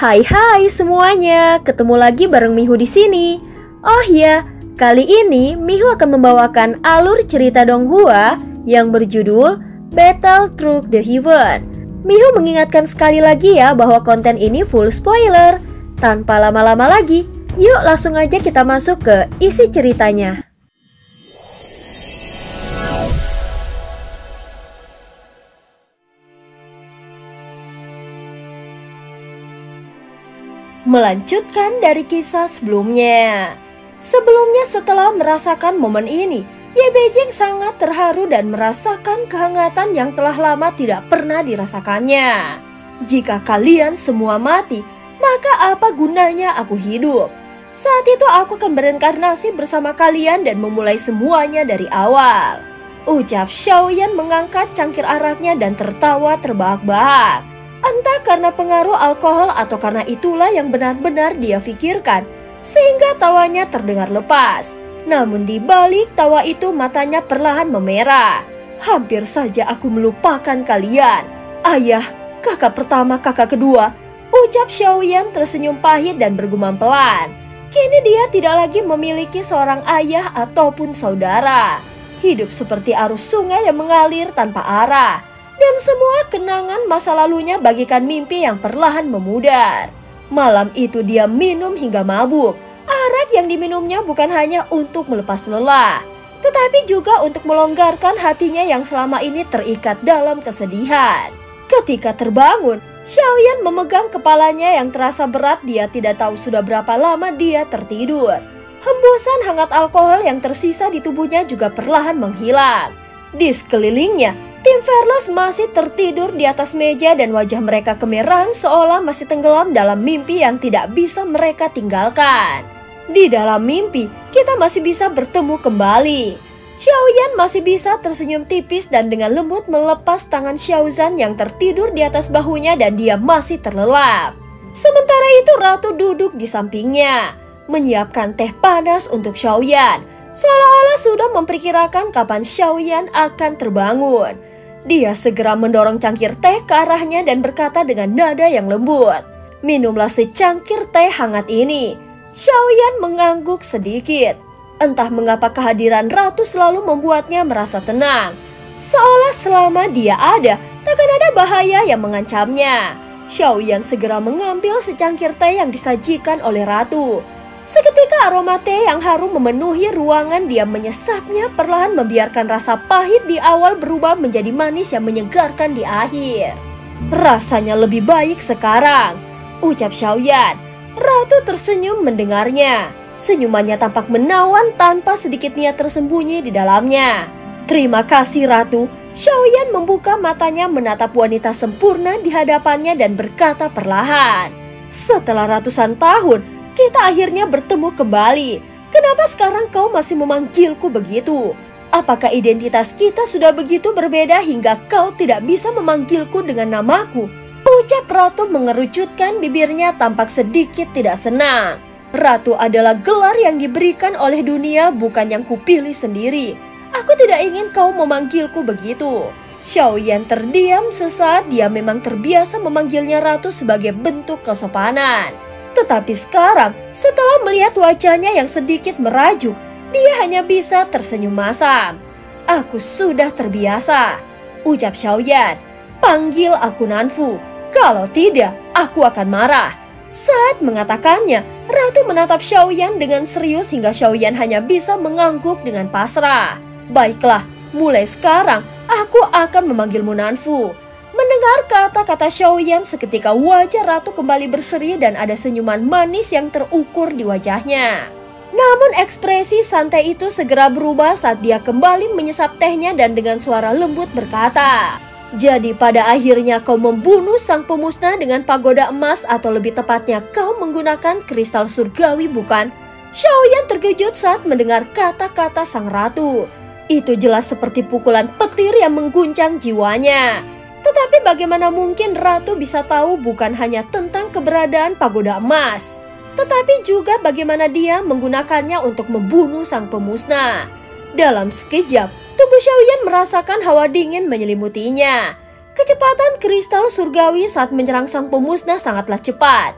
Hai semuanya, ketemu lagi bareng Mihu di sini. Oh ya, kali ini Mihu akan membawakan alur cerita Donghua yang berjudul Battle Through the Heaven. Mihu mengingatkan sekali lagi ya bahwa konten ini full spoiler. Tanpa lama-lama lagi, yuk langsung aja kita masuk ke isi ceritanya. Melanjutkan dari kisah sebelumnya. Sebelumnya setelah merasakan momen ini, Ye Beijing sangat terharu dan merasakan kehangatan yang telah lama tidak pernah dirasakannya. Jika kalian semua mati, maka apa gunanya aku hidup? Saat itu aku akan berinkarnasi bersama kalian dan memulai semuanya dari awal. Ucap Xiaoyan mengangkat cangkir araknya dan tertawa terbahak-bahak. Entah karena pengaruh alkohol atau karena itulah yang benar-benar dia pikirkan, sehingga tawanya terdengar lepas. Namun di balik tawa itu matanya perlahan memerah. Hampir saja aku melupakan kalian. Ayah, kakak pertama, kakak kedua. Ucap Xiaoyan tersenyum pahit dan bergumam pelan. Kini dia tidak lagi memiliki seorang ayah ataupun saudara. Hidup seperti arus sungai yang mengalir tanpa arah. Dan semua kenangan masa lalunya bagikan mimpi yang perlahan memudar. Malam itu dia minum hingga mabuk. Arak yang diminumnya bukan hanya untuk melepas lelah, tetapi juga untuk melonggarkan hatinya yang selama ini terikat dalam kesedihan. Ketika terbangun, Xiaoyan memegang kepalanya yang terasa berat. Dia tidak tahu sudah berapa lama dia tertidur. Hembusan hangat alkohol yang tersisa di tubuhnya juga perlahan menghilang. Di sekelilingnya, tim Verles masih tertidur di atas meja dan wajah mereka kemerahan seolah masih tenggelam dalam mimpi yang tidak bisa mereka tinggalkan. Di dalam mimpi, kita masih bisa bertemu kembali. Xiaoyan masih bisa tersenyum tipis dan dengan lembut melepas tangan Xiaozan yang tertidur di atas bahunya dan dia masih terlelap. Sementara itu Ratu duduk di sampingnya, menyiapkan teh panas untuk Xiaoyan, seolah-olah sudah memperkirakan kapan Xiaoyan akan terbangun. Dia segera mendorong cangkir teh ke arahnya dan berkata dengan nada yang lembut, "Minumlah secangkir teh hangat ini." Xiaoyan mengangguk sedikit. Entah mengapa kehadiran Ratu selalu membuatnya merasa tenang. Seolah selama dia ada, takkan ada bahaya yang mengancamnya. Xiaoyan segera mengambil secangkir teh yang disajikan oleh Ratu. Seketika aroma teh yang harum memenuhi ruangan. Dia menyesapnya perlahan membiarkan rasa pahit di awal berubah menjadi manis yang menyegarkan di akhir. Rasanya lebih baik sekarang, ucap Xiaoyan. Ratu tersenyum mendengarnya. Senyumannya tampak menawan tanpa sedikit niat tersembunyi di dalamnya. Terima kasih Ratu. Xiaoyan membuka matanya menatap wanita sempurna di hadapannya dan berkata perlahan, "Setelah ratusan tahun, kita akhirnya bertemu kembali. Kenapa sekarang kau masih memanggilku begitu? Apakah identitas kita sudah begitu berbeda hingga kau tidak bisa memanggilku dengan namaku?" Ucap Ratu mengerucutkan bibirnya tampak sedikit tidak senang. Ratu adalah gelar yang diberikan oleh dunia, bukan yang kupilih sendiri. Aku tidak ingin kau memanggilku begitu. Xiaoyan terdiam sesaat. Dia memang terbiasa memanggilnya Ratu sebagai bentuk kesopanan. Tetapi sekarang, setelah melihat wajahnya yang sedikit merajuk, dia hanya bisa tersenyum masam. "Aku sudah terbiasa," ucap Xiaoyan. "Panggil aku Nanfu. Kalau tidak, aku akan marah." Saat mengatakannya, Ratu menatap Xiaoyan dengan serius hingga Xiaoyan hanya bisa mengangguk dengan pasrah. "Baiklah, mulai sekarang aku akan memanggilmu Nanfu." Mendengar kata-kata Xiaoyan, seketika wajah Ratu kembali berseri dan ada senyuman manis yang terukur di wajahnya. Namun ekspresi santai itu segera berubah saat dia kembali menyesap tehnya dan dengan suara lembut berkata, "Jadi pada akhirnya kau membunuh sang pemusnah dengan pagoda emas, atau lebih tepatnya kau menggunakan kristal surgawi, bukan?" Xiaoyan terkejut saat mendengar kata-kata sang Ratu. Itu jelas seperti pukulan petir yang mengguncang jiwanya. Tetapi bagaimana mungkin Ratu bisa tahu bukan hanya tentang keberadaan pagoda emas, tetapi juga bagaimana dia menggunakannya untuk membunuh sang pemusnah. Dalam sekejap, tubuh Xiaoyan merasakan hawa dingin menyelimutinya. Kecepatan kristal surgawi saat menyerang sang pemusnah sangatlah cepat.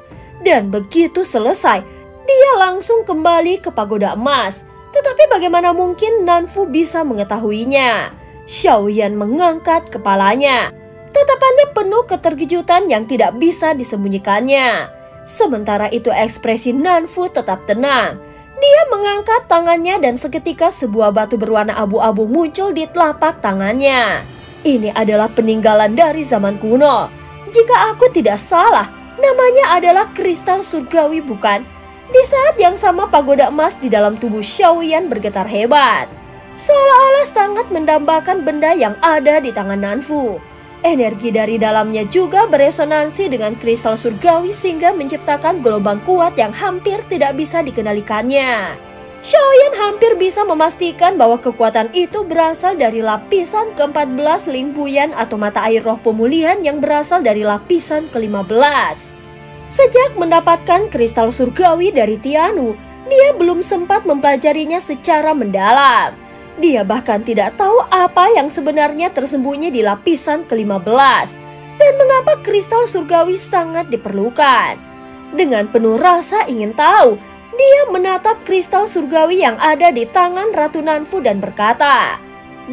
Dan begitu selesai, dia langsung kembali ke pagoda emas. Tetapi bagaimana mungkin Nanfu bisa mengetahuinya? Xiaoyan mengangkat kepalanya. Tatapannya penuh keterkejutan yang tidak bisa disembunyikannya. Sementara itu ekspresi Nanfu tetap tenang. Dia mengangkat tangannya dan seketika sebuah batu berwarna abu-abu muncul di telapak tangannya. Ini adalah peninggalan dari zaman kuno. Jika aku tidak salah, namanya adalah kristal surgawi, bukan? Di saat yang sama pagoda emas di dalam tubuh Xiaoyan bergetar hebat. Seolah-olah sangat mendambakan benda yang ada di tangan Nanfu. Energi dari dalamnya juga beresonansi dengan kristal surgawi sehingga menciptakan gelombang kuat yang hampir tidak bisa dikendalikannya. Xiaoyan hampir bisa memastikan bahwa kekuatan itu berasal dari lapisan ke-14 Ling Buyan atau mata air roh pemulihan yang berasal dari lapisan ke-15. Sejak mendapatkan kristal surgawi dari Tianwu, dia belum sempat mempelajarinya secara mendalam. Dia bahkan tidak tahu apa yang sebenarnya tersembunyi di lapisan ke-15 dan mengapa kristal surgawi sangat diperlukan. Dengan penuh rasa ingin tahu, dia menatap kristal surgawi yang ada di tangan Ratu Nanfu dan berkata,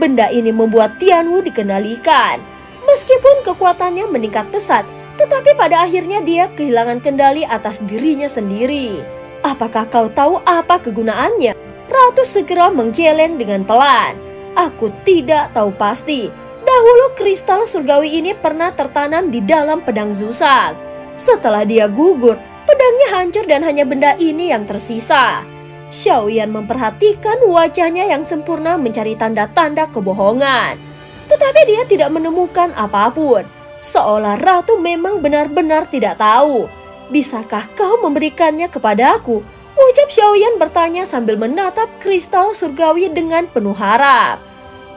benda ini membuat Tianwu dikendalikan. Meskipun kekuatannya meningkat pesat, tetapi pada akhirnya dia kehilangan kendali atas dirinya sendiri. Apakah kau tahu apa kegunaannya? Ratu segera menggeleng dengan pelan. Aku tidak tahu pasti. Dahulu kristal surgawi ini pernah tertanam di dalam pedang Zuzang. Setelah dia gugur, pedangnya hancur dan hanya benda ini yang tersisa. Xiaoyan memperhatikan wajahnya yang sempurna mencari tanda-tanda kebohongan. Tetapi dia tidak menemukan apapun. Seolah Ratu memang benar-benar tidak tahu. Bisakah kau memberikannya kepadaku? Ucap Xiaoyan bertanya sambil menatap kristal surgawi dengan penuh harap.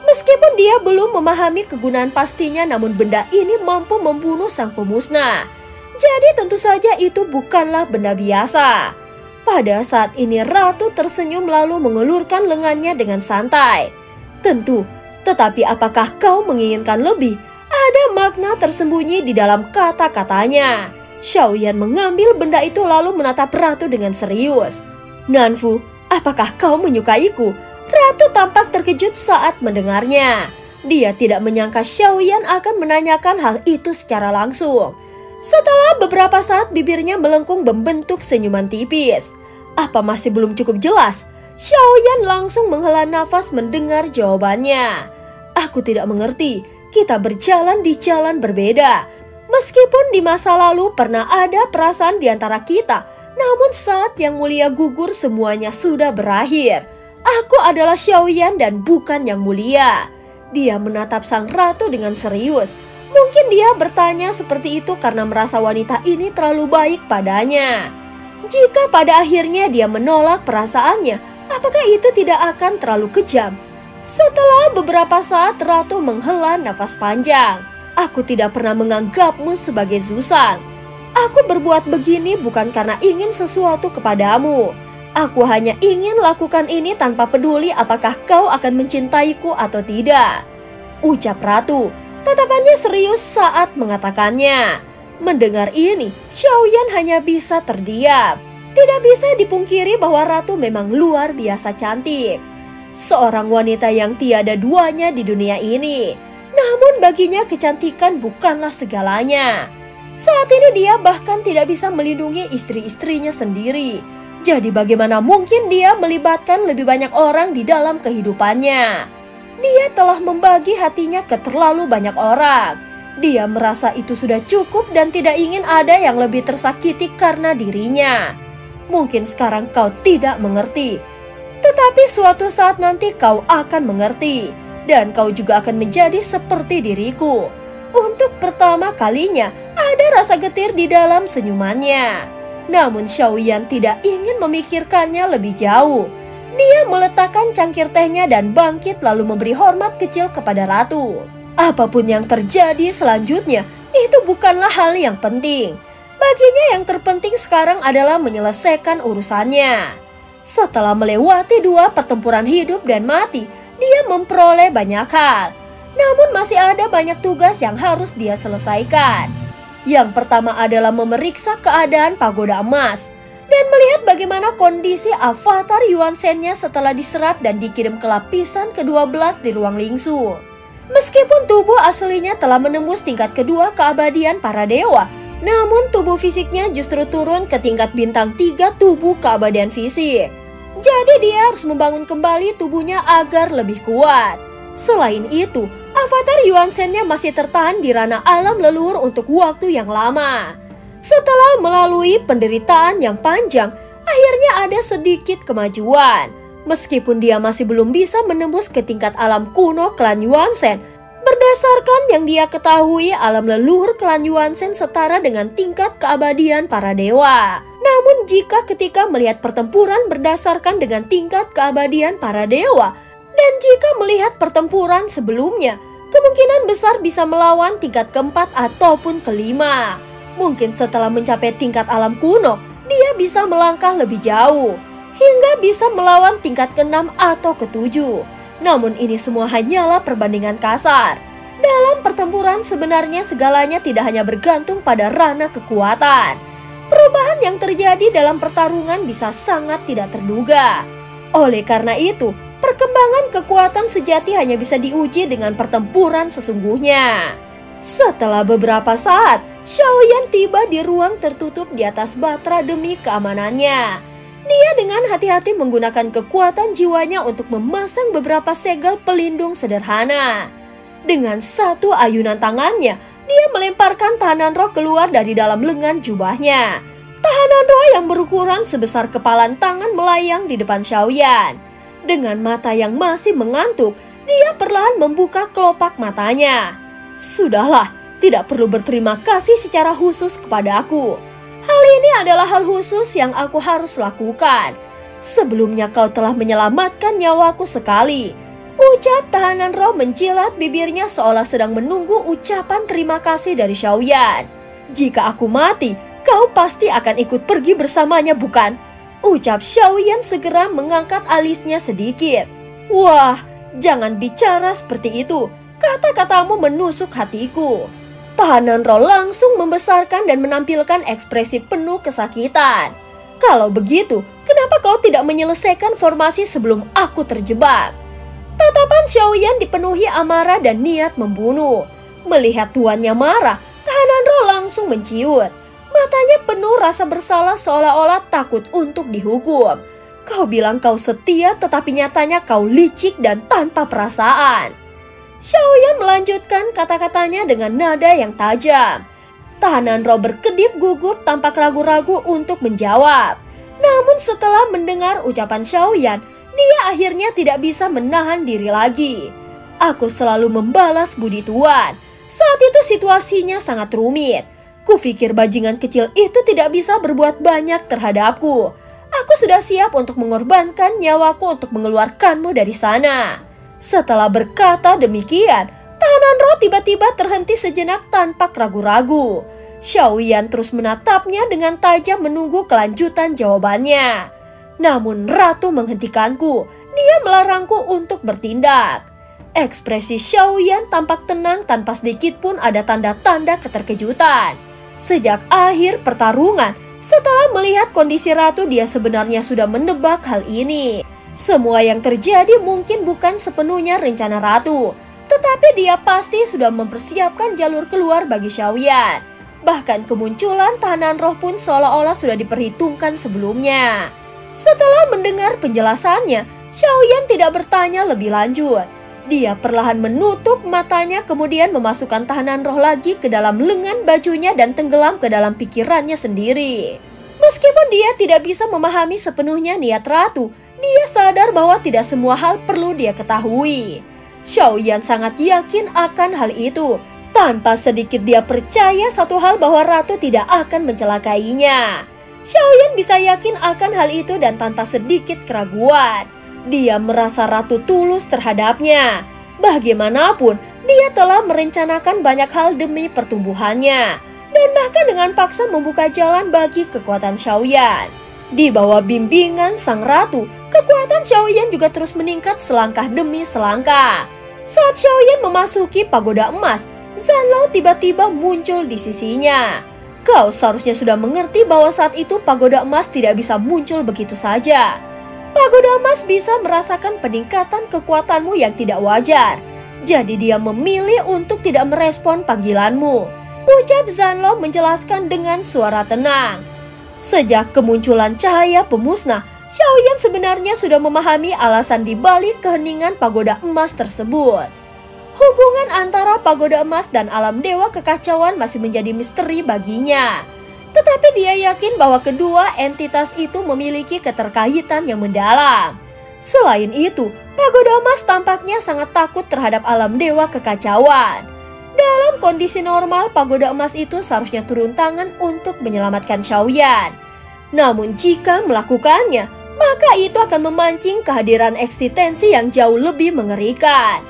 Meskipun dia belum memahami kegunaan pastinya, namun benda ini mampu membunuh sang pemusnah. Jadi tentu saja itu bukanlah benda biasa. Pada saat ini Ratu tersenyum lalu mengelurkan lengannya dengan santai. Tentu, tetapi apakah kau menginginkan lebih? Ada makna tersembunyi di dalam kata-katanya. Xiaoyan mengambil benda itu lalu menatap Ratu dengan serius. Nanfu, apakah kau menyukaiku? Ratu tampak terkejut saat mendengarnya. Dia tidak menyangka Xiaoyan akan menanyakan hal itu secara langsung. Setelah beberapa saat bibirnya melengkung membentuk senyuman tipis. Apa masih belum cukup jelas? Xiaoyan langsung menghela nafas mendengar jawabannya. Aku tidak mengerti, kita berjalan di jalan berbeda. Meskipun di masa lalu pernah ada perasaan di antara kita, namun saat Yang Mulia gugur semuanya sudah berakhir. Aku adalah Xiaoyan dan bukan Yang Mulia. Dia menatap sang ratu dengan serius. Mungkin dia bertanya seperti itu karena merasa wanita ini terlalu baik padanya. Jika pada akhirnya dia menolak perasaannya, apakah itu tidak akan terlalu kejam? Setelah beberapa saat Ratu menghela nafas panjang. Aku tidak pernah menganggapmu sebagai Zuzang. Aku berbuat begini bukan karena ingin sesuatu kepadamu. Aku hanya ingin lakukan ini tanpa peduli apakah kau akan mencintaiku atau tidak. Ucap Ratu. Tatapannya serius saat mengatakannya. Mendengar ini, Xiaoyan hanya bisa terdiam. Tidak bisa dipungkiri bahwa Ratu memang luar biasa cantik. Seorang wanita yang tiada duanya di dunia ini. Namun baginya kecantikan bukanlah segalanya. Saat ini dia bahkan tidak bisa melindungi istri-istrinya sendiri. Jadi bagaimana mungkin dia melibatkan lebih banyak orang di dalam kehidupannya? Dia telah membagi hatinya ke terlalu banyak orang. Dia merasa itu sudah cukup dan tidak ingin ada yang lebih tersakiti karena dirinya. Mungkin sekarang kau tidak mengerti. Tetapi suatu saat nanti kau akan mengerti. Dan kau juga akan menjadi seperti diriku. Untuk pertama kalinya ada rasa getir di dalam senyumannya. Namun Xiaoyan tidak ingin memikirkannya lebih jauh. Dia meletakkan cangkir tehnya dan bangkit lalu memberi hormat kecil kepada Ratu. Apapun yang terjadi selanjutnya, itu bukanlah hal yang penting. Baginya yang terpenting sekarang adalah menyelesaikan urusannya. Setelah melewati 2 pertempuran hidup dan mati, dia memperoleh banyak hal. Namun masih ada banyak tugas yang harus dia selesaikan. Yang pertama adalah memeriksa keadaan pagoda emas dan melihat bagaimana kondisi avatar Yuan Shen-nya setelah diserap dan dikirim ke lapisan ke-12 di ruang Lingsu. Meskipun tubuh aslinya telah menembus tingkat kedua keabadian para dewa, namun tubuh fisiknya justru turun ke tingkat bintang 3 tubuh keabadian fisik. Jadi dia harus membangun kembali tubuhnya agar lebih kuat. Selain itu, avatar Yuan Shen-nya masih tertahan di ranah alam leluhur untuk waktu yang lama. Setelah melalui penderitaan yang panjang, akhirnya ada sedikit kemajuan. Meskipun dia masih belum bisa menembus ke tingkat alam kuno klan Yuan Shen, berdasarkan yang dia ketahui, alam leluhur klan Yuan Shen setara dengan tingkat keabadian para dewa. Namun jika ketika melihat pertempuran berdasarkan dengan tingkat keabadian para dewa, dan jika melihat pertempuran sebelumnya, kemungkinan besar bisa melawan tingkat keempat ataupun kelima. Mungkin setelah mencapai tingkat alam kuno, dia bisa melangkah lebih jauh, hingga bisa melawan tingkat ke-6 atau ke-7. Namun ini semua hanyalah perbandingan kasar. Dalam pertempuran sebenarnya segalanya tidak hanya bergantung pada ranah kekuatan. Perubahan yang terjadi dalam pertarungan bisa sangat tidak terduga. Oleh karena itu, perkembangan kekuatan sejati hanya bisa diuji dengan pertempuran sesungguhnya. Setelah beberapa saat, Xiaoyan tiba di ruang tertutup di atas batra demi keamanannya. Dia dengan hati-hati menggunakan kekuatan jiwanya untuk memasang beberapa segel pelindung sederhana. Dengan satu ayunan tangannya, dia melemparkan tahanan roh keluar dari dalam lengan jubahnya. Tahanan roh yang berukuran sebesar kepalan tangan melayang di depan Xiaoyan. Dengan mata yang masih mengantuk, dia perlahan membuka kelopak matanya. Sudahlah, tidak perlu berterima kasih secara khusus kepada aku. Hal ini adalah hal khusus yang aku harus lakukan. Sebelumnya kau telah menyelamatkan nyawaku sekali. Ucap tahanan roh menjilat bibirnya seolah sedang menunggu ucapan terima kasih dari Xiaoyan. Jika aku mati, kau pasti akan ikut pergi bersamanya, bukan? Ucap Xiaoyan segera mengangkat alisnya sedikit. Wah, jangan bicara seperti itu. Kata-katamu menusuk hatiku. Tahanan roh langsung membesarkan dan menampilkan ekspresi penuh kesakitan. Kalau begitu, kenapa kau tidak menyelesaikan formasi sebelum aku terjebak? Tatapan Xiaoyan dipenuhi amarah dan niat membunuh. Melihat tuannya marah, tahanan roh langsung menciut. Matanya penuh rasa bersalah seolah-olah takut untuk dihukum. Kau bilang kau setia tetapi nyatanya kau licik dan tanpa perasaan. Xiaoyan melanjutkan kata-katanya dengan nada yang tajam. Tahanan roh berkedip gugup tampak ragu-ragu untuk menjawab. Namun setelah mendengar ucapan Xiaoyan, dia akhirnya tidak bisa menahan diri lagi. Aku selalu membalas budi tuan. Saat itu situasinya sangat rumit. Kupikir bajingan kecil itu tidak bisa berbuat banyak terhadapku. Aku sudah siap untuk mengorbankan nyawaku untuk mengeluarkanmu dari sana. Setelah berkata demikian, tahanan roh tiba-tiba terhenti sejenak tanpa ragu-ragu. Xiaoyan terus menatapnya dengan tajam menunggu kelanjutan jawabannya. Namun Ratu menghentikanku. Dia melarangku untuk bertindak. Ekspresi Xiaoyan tampak tenang tanpa sedikit pun ada tanda-tanda keterkejutan. Sejak akhir pertarungan, setelah melihat kondisi Ratu, dia sebenarnya sudah menebak hal ini. Semua yang terjadi mungkin bukan sepenuhnya rencana Ratu, tetapi dia pasti sudah mempersiapkan jalur keluar bagi Xiaoyan. Bahkan kemunculan tahanan roh pun seolah-olah sudah diperhitungkan sebelumnya. Setelah mendengar penjelasannya, Xiaoyan tidak bertanya lebih lanjut. Dia perlahan menutup matanya kemudian memasukkan tahanan roh lagi ke dalam lengan bajunya dan tenggelam ke dalam pikirannya sendiri. Meskipun dia tidak bisa memahami sepenuhnya niat Ratu, dia sadar bahwa tidak semua hal perlu dia ketahui. Xiaoyan sangat yakin akan hal itu. Tanpa sedikit dia percaya satu hal bahwa Ratu tidak akan mencelakainya. Xiaoyan bisa yakin akan hal itu dan tanpa sedikit keraguan. Dia merasa Ratu tulus terhadapnya. Bagaimanapun, dia telah merencanakan banyak hal demi pertumbuhannya. Dan bahkan dengan paksa membuka jalan bagi kekuatan Xiaoyan. Di bawah bimbingan sang Ratu, kekuatan Xiaoyan juga terus meningkat selangkah demi selangkah. Saat Xiaoyan memasuki pagoda emas, Zanlao tiba-tiba muncul di sisinya. Kau seharusnya sudah mengerti bahwa saat itu pagoda emas tidak bisa muncul begitu saja. Pagoda emas bisa merasakan peningkatan kekuatanmu yang tidak wajar. Jadi dia memilih untuk tidak merespon panggilanmu, ucap Zanlao menjelaskan dengan suara tenang. Sejak kemunculan cahaya pemusnah, Xiaoyan sebenarnya sudah memahami alasan di balik keheningan pagoda emas tersebut. Hubungan antara pagoda emas dan alam dewa kekacauan masih menjadi misteri baginya. Tetapi dia yakin bahwa kedua entitas itu memiliki keterkaitan yang mendalam. Selain itu, pagoda emas tampaknya sangat takut terhadap alam dewa kekacauan. Dalam kondisi normal, pagoda emas itu seharusnya turun tangan untuk menyelamatkan Xiaoyan. Namun jika melakukannya, maka itu akan memancing kehadiran eksistensi yang jauh lebih mengerikan.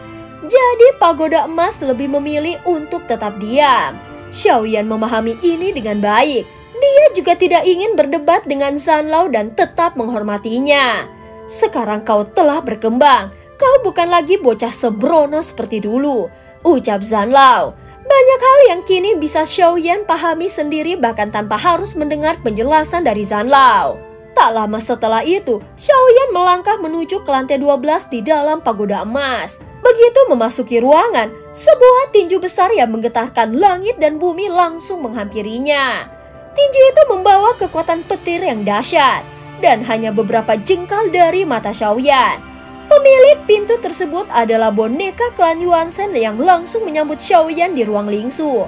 Jadi pagoda emas lebih memilih untuk tetap diam. Xiaoyan memahami ini dengan baik. Dia juga tidak ingin berdebat dengan Zanlao dan tetap menghormatinya. Sekarang kau telah berkembang. Kau bukan lagi bocah sembrono seperti dulu, ucap Zanlao. Banyak hal yang kini bisa Xiaoyan pahami sendiri bahkan tanpa harus mendengar penjelasan dari Zanlao. Tak lama setelah itu, Xiaoyan melangkah menuju ke lantai 12 di dalam pagoda emas. Begitu memasuki ruangan, sebuah tinju besar yang menggetarkan langit dan bumi langsung menghampirinya. Tinju itu membawa kekuatan petir yang dahsyat dan hanya beberapa jengkal dari mata Xiaoyan. Pemilik pintu tersebut adalah boneka klan Yuanzhen yang langsung menyambut Xiaoyan di ruang lingsu.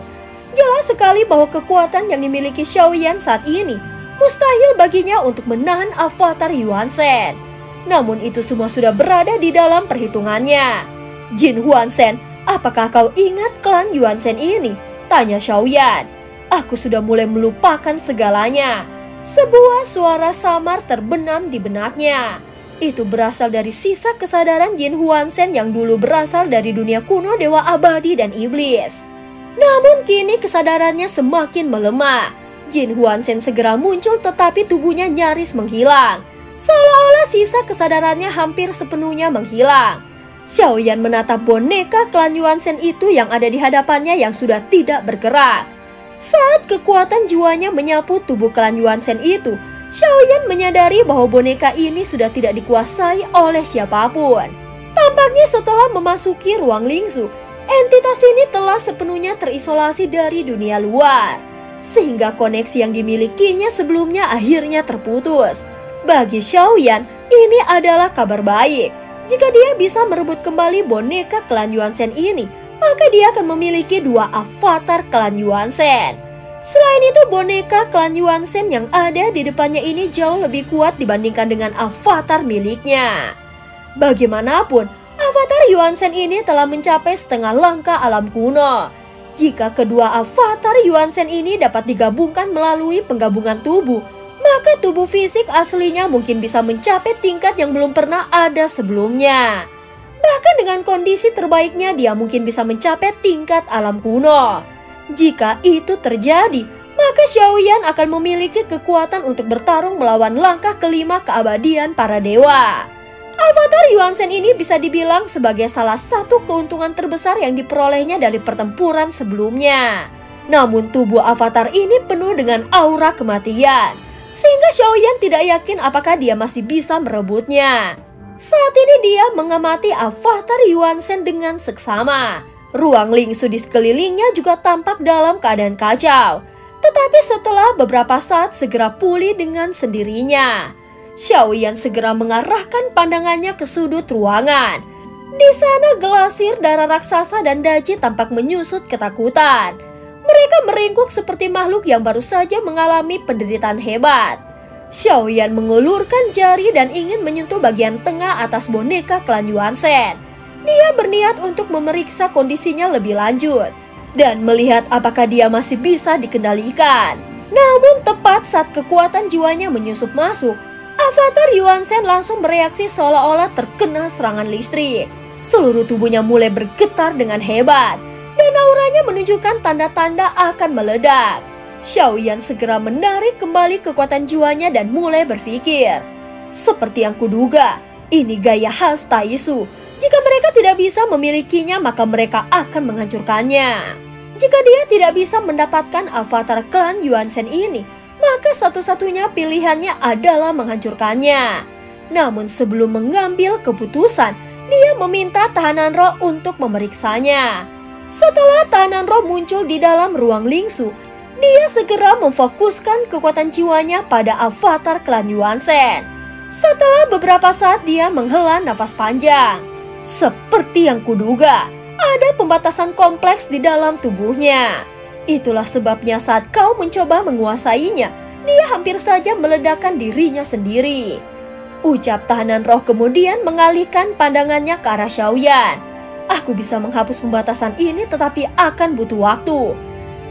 Jelas sekali bahwa kekuatan yang dimiliki Xiaoyan saat ini mustahil baginya untuk menahan avatar Yuanzhen. Namun itu semua sudah berada di dalam perhitungannya. Jin Huanzhen, apakah kau ingat klan Yuanzhen ini? Tanya Xiaoyan. Aku sudah mulai melupakan segalanya. Sebuah suara samar terbenam di benaknya. Itu berasal dari sisa kesadaran Jin Huanzhen yang dulu berasal dari dunia kuno dewa abadi dan iblis. Namun kini kesadarannya semakin melemah. Jin Huanzhen segera muncul tetapi tubuhnya nyaris menghilang. Seolah-olah sisa kesadarannya hampir sepenuhnya menghilang. Xiaoyan menatap boneka klan Yuanzhen itu yang ada di hadapannya yang sudah tidak bergerak. Saat kekuatan jiwanya menyapu tubuh klan Yuanzhen itu, Xiaoyan menyadari bahwa boneka ini sudah tidak dikuasai oleh siapapun. Tampaknya setelah memasuki ruang lingsu, entitas ini telah sepenuhnya terisolasi dari dunia luar, sehingga koneksi yang dimilikinya sebelumnya akhirnya terputus. Bagi Xiaoyan, ini adalah kabar baik. Jika dia bisa merebut kembali boneka klan Yuanzhen ini, maka dia akan memiliki dua avatar klan Yuanzhen. Selain itu, boneka klan Yuanzhen yang ada di depannya ini jauh lebih kuat dibandingkan dengan avatar miliknya. Bagaimanapun, avatar Yuanzhen ini telah mencapai setengah langkah alam kuno. Jika kedua avatar Yuanzhen ini dapat digabungkan melalui penggabungan tubuh, maka tubuh fisik aslinya mungkin bisa mencapai tingkat yang belum pernah ada sebelumnya. Bahkan dengan kondisi terbaiknya dia mungkin bisa mencapai tingkat alam kuno. Jika itu terjadi, maka Xiaoyan akan memiliki kekuatan untuk bertarung melawan langkah kelima keabadian para dewa. Avatar Yuanzhen ini bisa dibilang sebagai salah satu keuntungan terbesar yang diperolehnya dari pertempuran sebelumnya. Namun tubuh avatar ini penuh dengan aura kematian, sehingga Xiaoyan tidak yakin apakah dia masih bisa merebutnya. Saat ini dia mengamati avatar Yuanzhen dengan seksama. Ruang lingsu di sekelilingnya juga tampak dalam keadaan kacau. Tetapi setelah beberapa saat segera pulih dengan sendirinya. Xiaoyan segera mengarahkan pandangannya ke sudut ruangan. Di sana gelasir darah raksasa dan Daji tampak menyusut ketakutan. Mereka meringkuk seperti makhluk yang baru saja mengalami penderitaan hebat. Xiaoyan mengulurkan jari dan ingin menyentuh bagian tengah atas boneka klan Yuanzhen. Dia berniat untuk memeriksa kondisinya lebih lanjut dan melihat apakah dia masih bisa dikendalikan. Namun tepat saat kekuatan jiwanya menyusup masuk, avatar Yuanzhen langsung bereaksi seolah-olah terkena serangan listrik. Seluruh tubuhnya mulai bergetar dengan hebat dan auranya menunjukkan tanda-tanda akan meledak. Xiaoyan segera menarik kembali kekuatan jiwanya dan mulai berpikir. Seperti yang kuduga, ini gaya khas Taisu. Jika mereka tidak bisa memilikinya, maka mereka akan menghancurkannya. Jika dia tidak bisa mendapatkan avatar klan Yuan-sen ini, maka satu-satunya pilihannya adalah menghancurkannya. Namun sebelum mengambil keputusan, dia meminta tahanan roh untuk memeriksanya. Setelah tahanan roh muncul di dalam ruang lingsu, dia segera memfokuskan kekuatan jiwanya pada avatar klan Yuan-sen. Setelah beberapa saat dia menghela nafas panjang. Seperti yang kuduga, ada pembatasan kompleks di dalam tubuhnya. Itulah sebabnya saat kau mencoba menguasainya, dia hampir saja meledakkan dirinya sendiri. Ucap tahanan roh kemudian mengalihkan pandangannya ke arah Xiaoyan. Aku bisa menghapus pembatasan ini tetapi akan butuh waktu.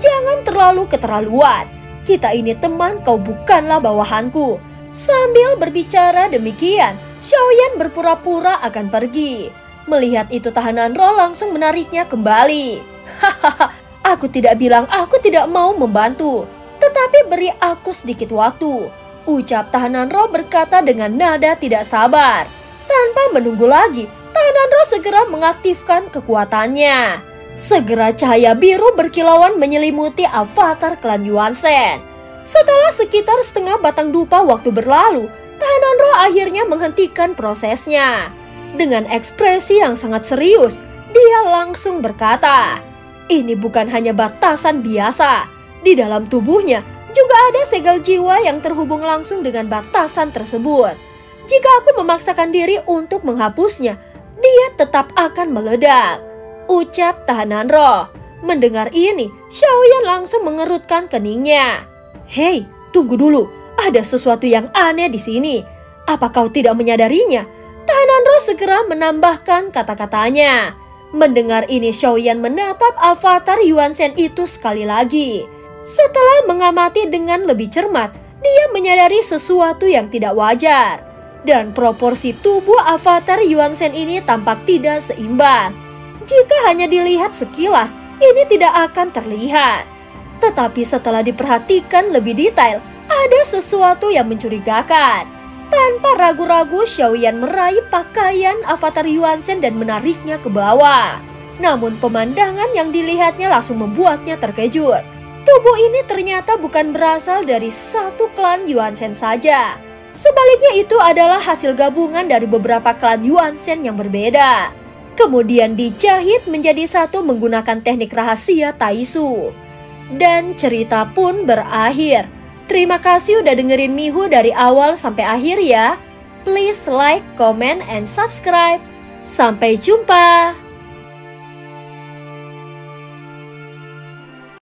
Jangan terlalu keterlaluan. Kita ini teman, kau bukanlah bawahanku. Sambil berbicara demikian, Xiaoyan berpura-pura akan pergi. Melihat itu tahanan roh langsung menariknya kembali. Hahaha, aku tidak bilang aku tidak mau membantu. Tetapi beri aku sedikit waktu. Ucap tahanan roh berkata dengan nada tidak sabar. Tanpa menunggu lagi, tahanan roh segera mengaktifkan kekuatannya. Segera cahaya biru berkilauan menyelimuti avatar klan Yuan-sen. Setelah sekitar setengah batang dupa waktu berlalu, tahanan roh akhirnya menghentikan prosesnya. Dengan ekspresi yang sangat serius, dia langsung berkata, "Ini bukan hanya batasan biasa. Di dalam tubuhnya juga ada segel jiwa yang terhubung langsung dengan batasan tersebut. Jika aku memaksakan diri untuk menghapusnya, dia tetap akan meledak." Ucap tahanan roh. Mendengar ini, Xiaoyan langsung mengerutkan keningnya. "Hei, tunggu dulu. Ada sesuatu yang aneh di sini. Apa kau tidak menyadarinya?" Tahanan roh segera menambahkan kata-katanya. Mendengar ini, Xiaoyan menatap avatar Yuan-sen itu sekali lagi. Setelah mengamati dengan lebih cermat, dia menyadari sesuatu yang tidak wajar. Dan proporsi tubuh avatar Yuan-sen ini tampak tidak seimbang. Jika hanya dilihat sekilas, ini tidak akan terlihat. Tetapi setelah diperhatikan lebih detail, ada sesuatu yang mencurigakan. Tanpa ragu-ragu, Xiaoyan meraih pakaian avatar Yuan-sen dan menariknya ke bawah. Namun pemandangan yang dilihatnya langsung membuatnya terkejut. Tubuh ini ternyata bukan berasal dari satu klan Yuan-sen saja. Sebaliknya itu adalah hasil gabungan dari beberapa klan Yuan-sen yang berbeda. Kemudian dijahit menjadi satu menggunakan teknik rahasia Taisu. Dan cerita pun berakhir. Terima kasih udah dengerin Mihu dari awal sampai akhir ya. Please like, comment, and subscribe. Sampai jumpa.